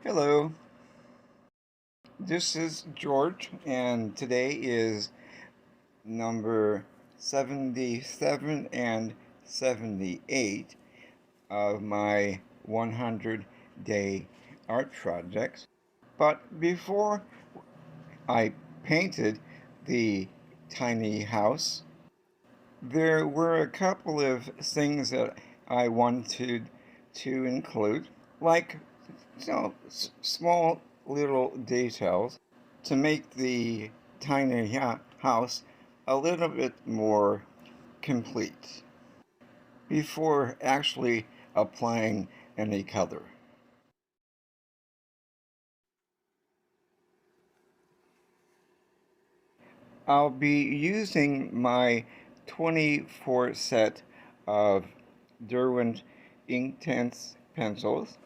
Hello, this is George, and today is number 77 and 78 of my 100-day art projects. But before I painted the tiny house, there were a couple of things that I wanted to include, like small little details to make the tiny house a little bit more complete before actually applying any color. I'll be using my 24 set of Derwent Inktense pencils.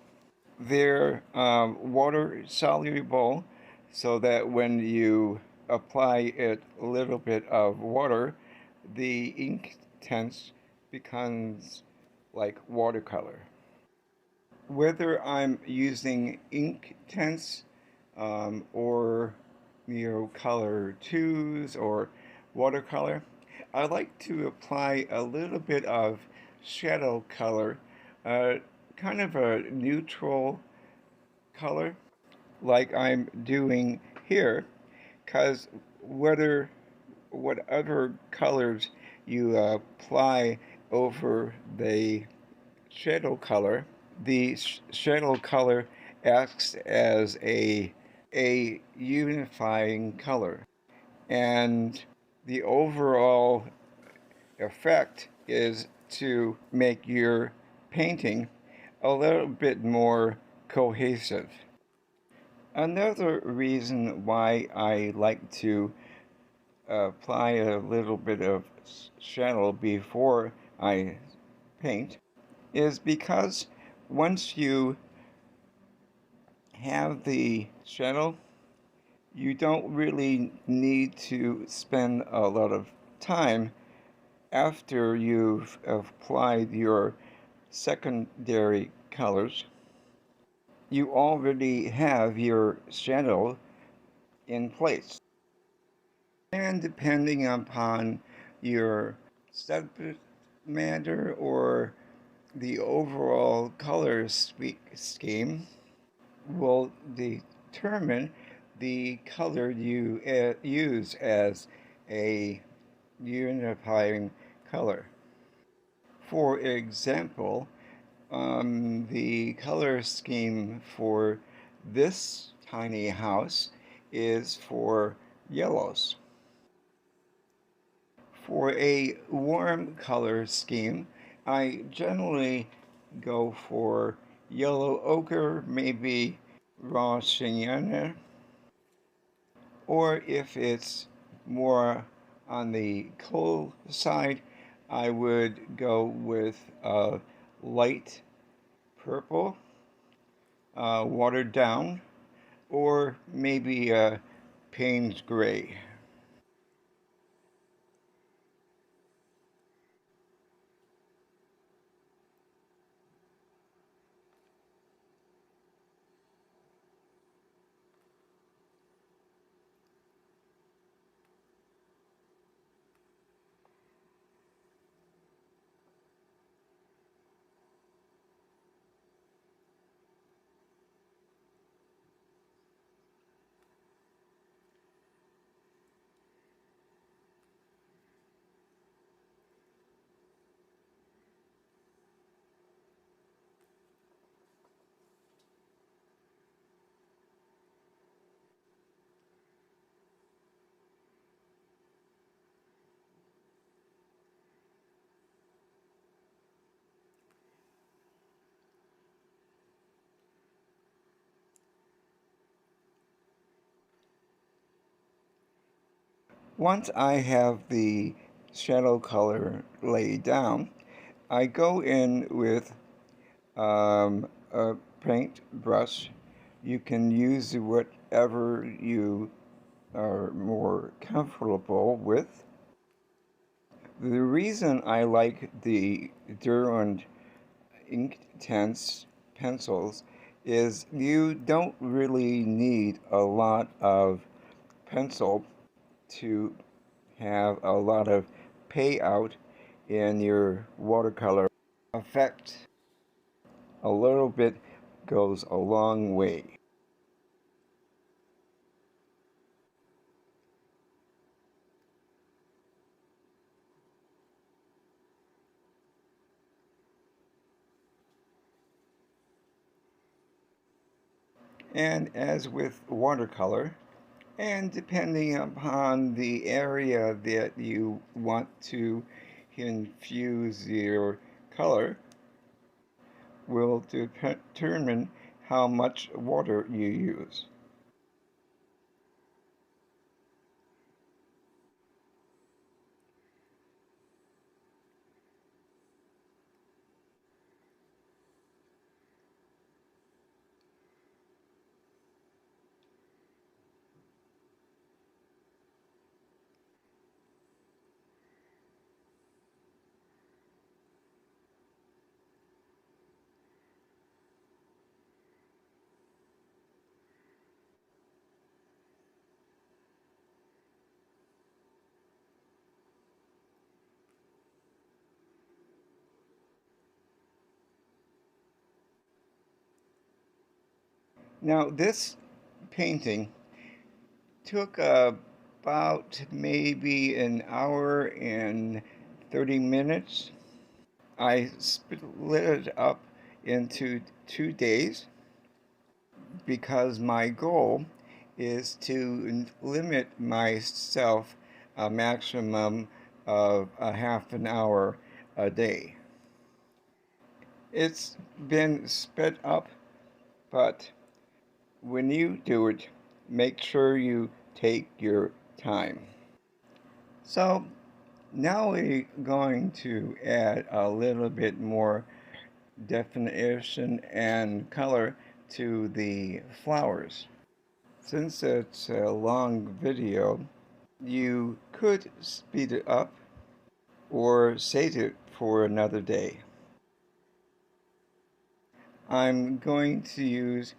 They're water soluble so that when you apply it a little bit of water, the ink tints becomes like watercolor. Whether I'm using ink tints or color twos or watercolor, I like to apply a little bit of shadow color, uh, kind of a neutral color like I'm doing here, because whatever colors you apply over the shadow color, the shadow color acts as a unifying color, and the overall effect is to make your painting a little bit more cohesive. Another reason why I like to apply a little bit of shadow before I paint is because once you have the shadow, you don't really need to spend a lot of time after you've applied your secondary colors. You already have your shadow in place. And depending upon your subject matter or the overall color scheme will determine the color you use as a unifying color. For example, the color scheme for this tiny house is for yellows. For a warm color scheme, I generally go for yellow ochre, maybe raw sienna, or if it's more on the cool side, I would go with light purple, watered down, or maybe Payne's gray. Once I have the shadow color laid down, I go in with a paint brush. You can use whatever you are more comfortable with. The reason I like the Derwent Ink Tense pencils is you don't really need a lot of pencil to have a lot of payout in your watercolor effect. A little bit goes a long way. And as with watercolor, and depending upon the area that you want to infuse your color, will determine how much water you use. Now, this painting took about maybe an hour and 30 minutes. I split it up into 2 days because my goal is to limit myself a maximum of a half an hour a day. It's been sped up, but when you do it, make sure you take your time. So now we're going to add a little bit more definition and color to the flowers. Since it's a long video, you could speed it up or save it for another day. I'm going to use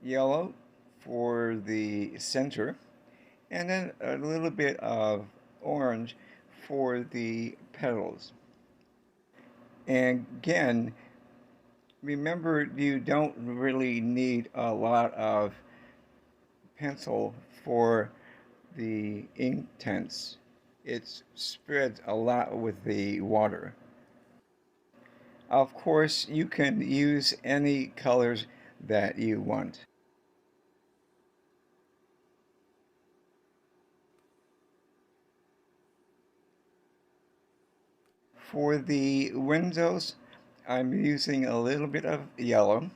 yellow for the center and then a little bit of orange for the petals. And again, remember you don't really need a lot of pencil for the ink tints. It spreads a lot with the water. Of course, you can use any colors that you want. For the windows, I'm using a little bit of yellow,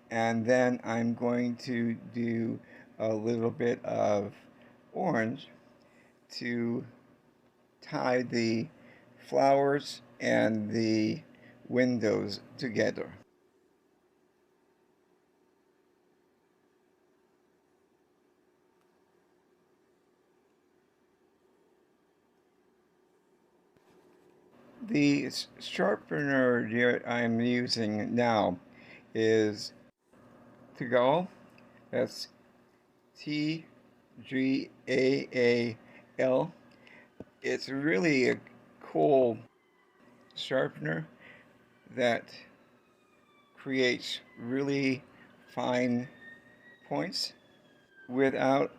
and then I'm going to do a little bit of orange to tie the flowers and the windows together. The sharpener that I'm using now is Doodle. That's Tgaal. It's really a cool sharpener that creates really fine points without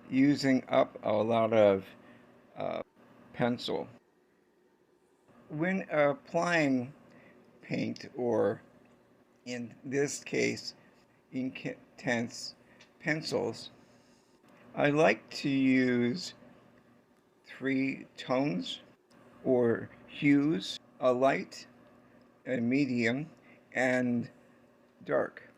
using up a lot of uh, pencil. When applying paint, or in this case, intense pencils, I like to use three tones or hues: a light, a medium, and dark.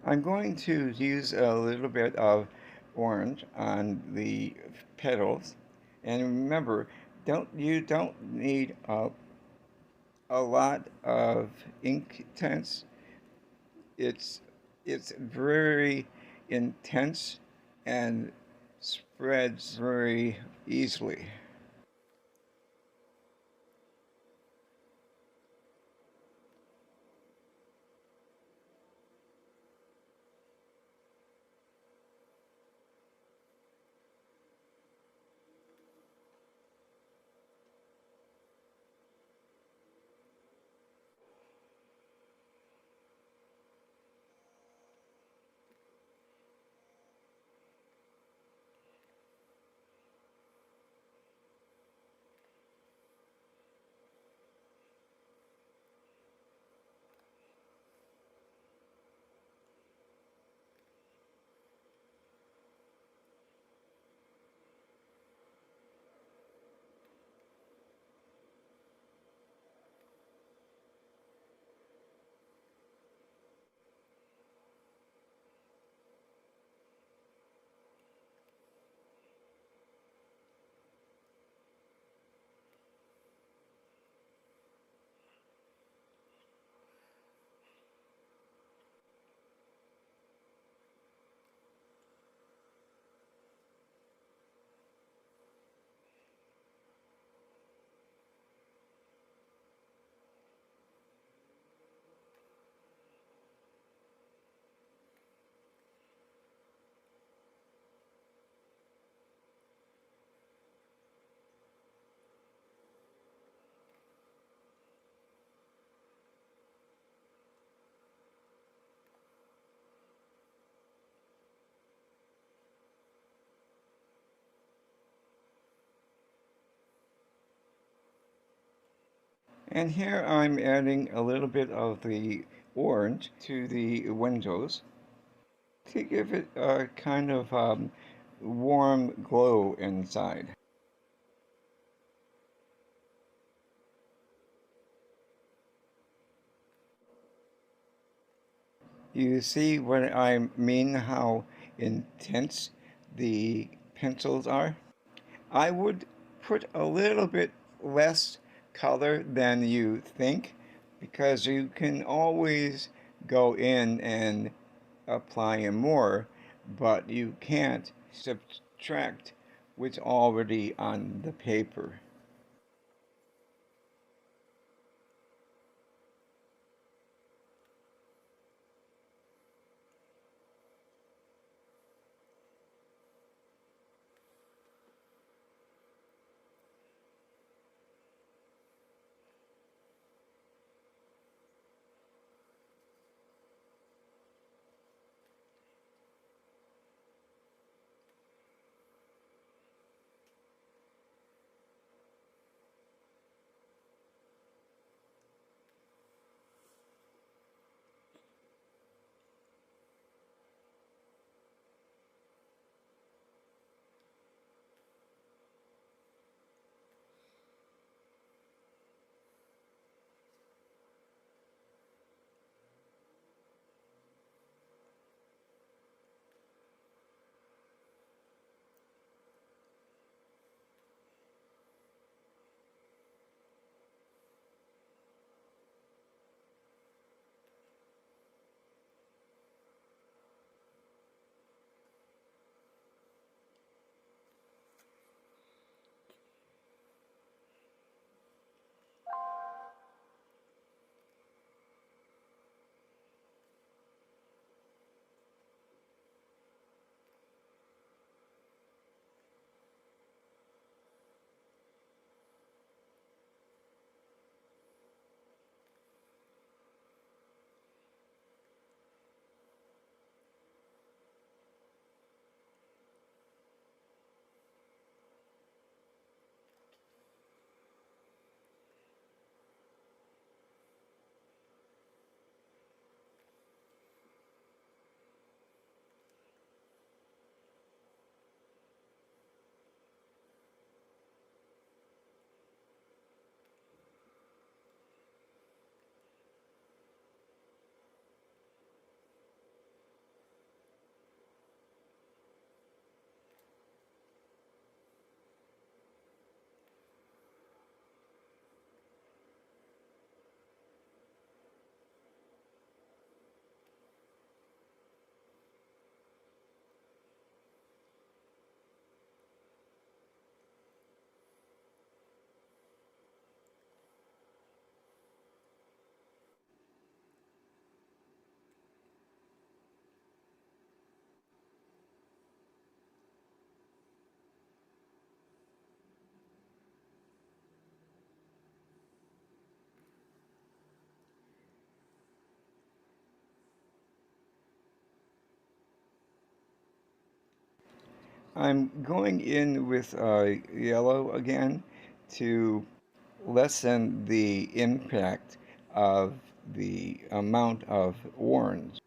I'm going to use a little bit of orange on the petals. And remember, you don't need a lot of ink tints. It's it's very intense and spreads very easily. And here I'm adding a little bit of the orange to the windows to give it a kind of warm glow inside. You see what I mean, how intense the pencils are? I would put a little bit less color than you think because you can always go in and apply more, but you can't subtract what's already on the paper. I'm going in with yellow again to lessen the impact of the amount of orange.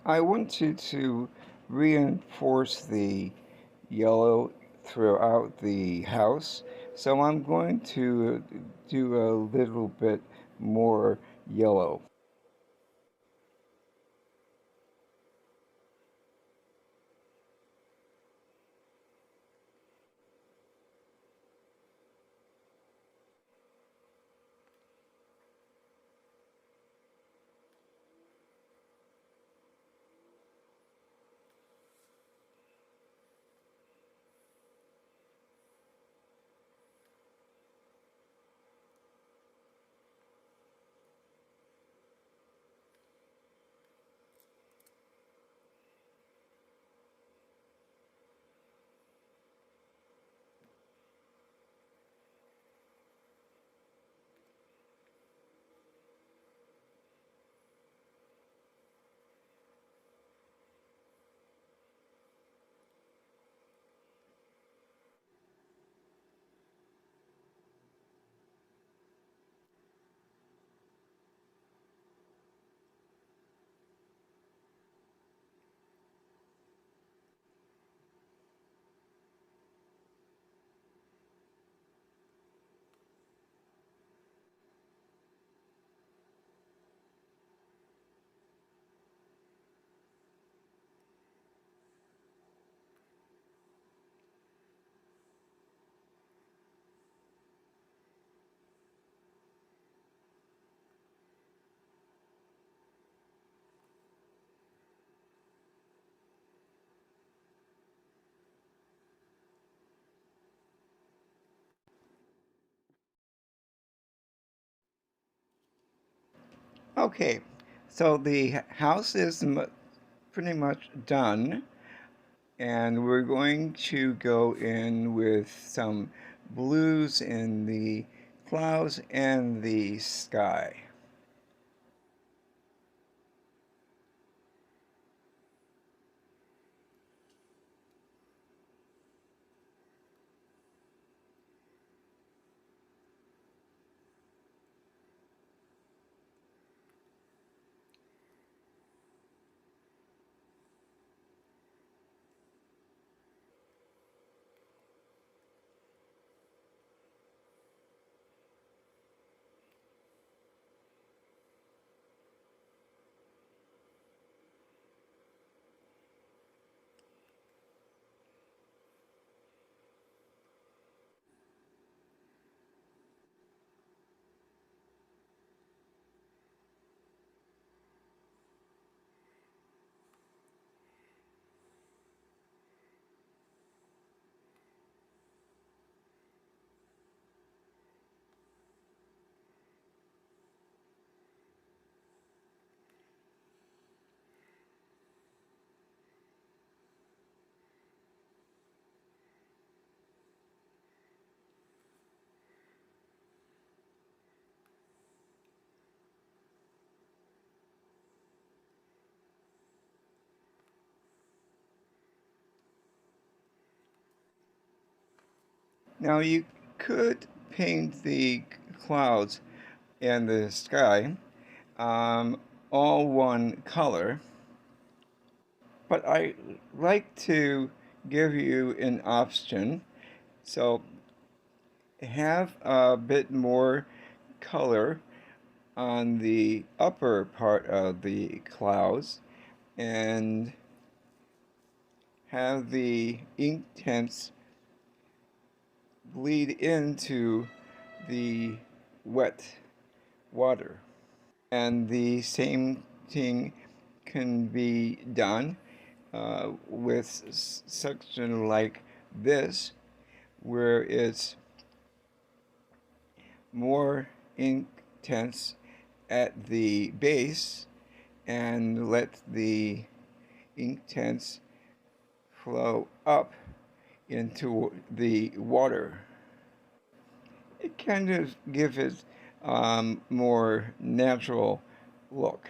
I wanted to reinforce the yellow throughout the house, so I'm going to do a little bit more yellow. Okay, so the house is pretty much done, and we're going to go in with some blues in the clouds and the sky. Now you could paint the clouds and the sky all one color, but I like to give you an option. So have a bit more color on the upper part of the clouds and have the ink tints bleed into the wet water. And the same thing can be done with section like this, where it's more intense at the base and let the ink tints flow up into the water. It kind of gives it more natural look.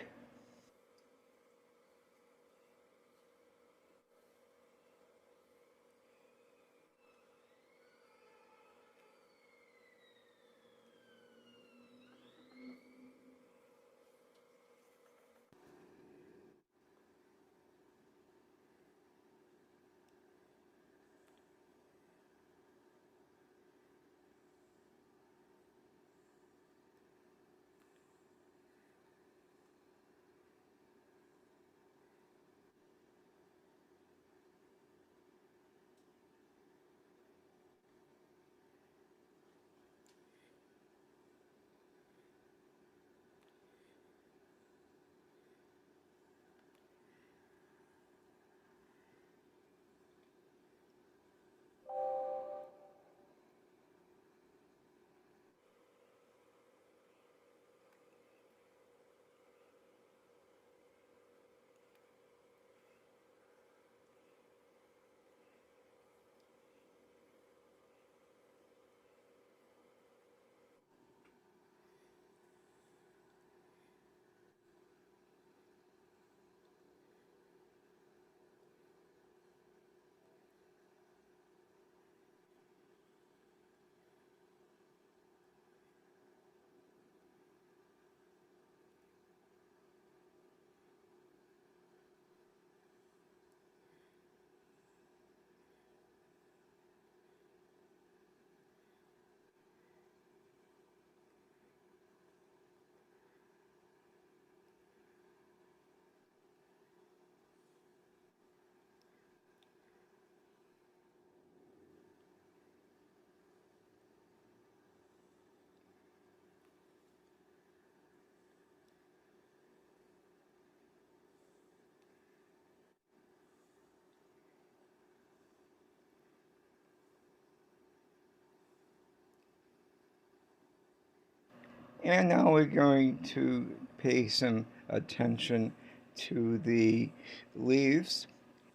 And now we're going to pay some attention to the leaves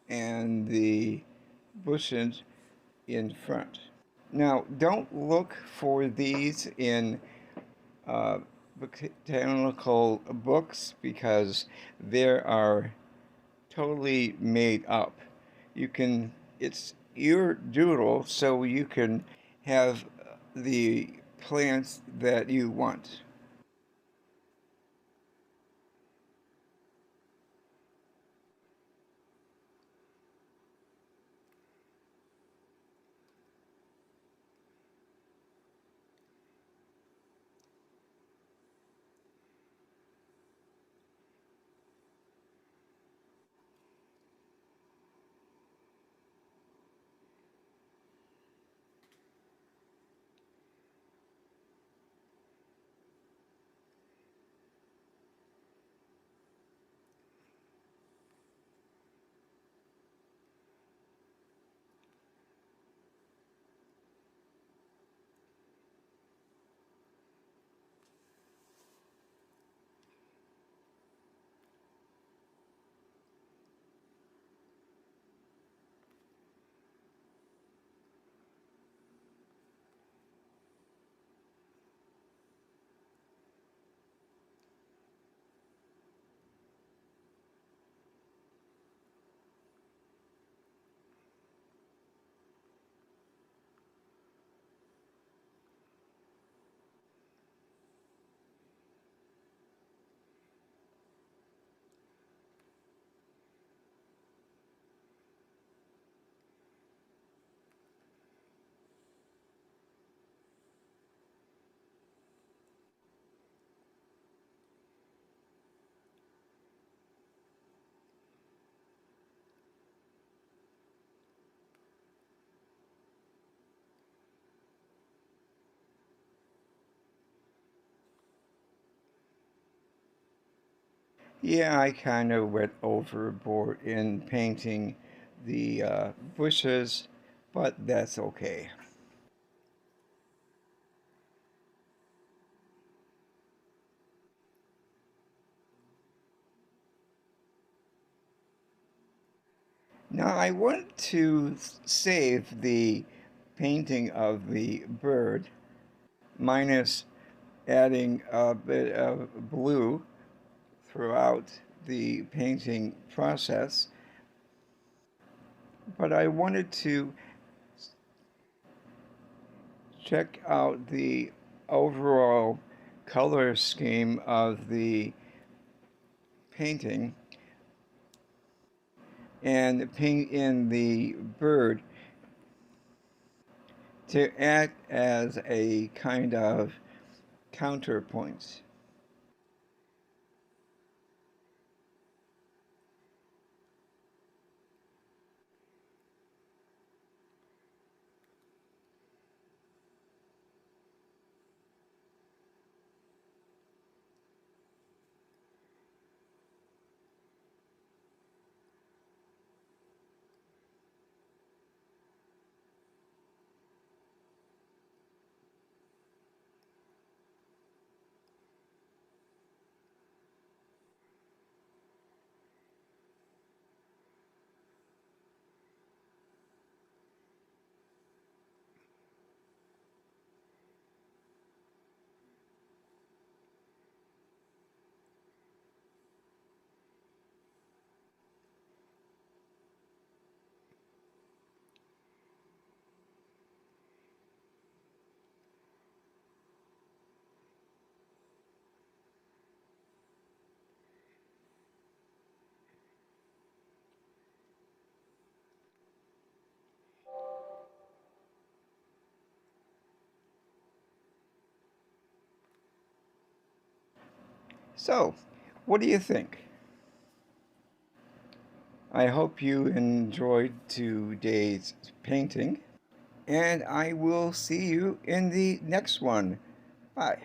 and the bushes in front. Now, don't look for these in uh, botanical books because they are totally made up. It's your doodle, so you can have the plants that you want. Yeah, I kind of went overboard in painting the bushes, but that's okay. Now, I want to save the painting of the bird, minus adding a bit of blue throughout the painting process, but I wanted to check out the overall color scheme of the painting and paint in the bird to act as a kind of counterpoint. So, what do you think? I hope you enjoyed today's painting, and I will see you in the next one. Bye.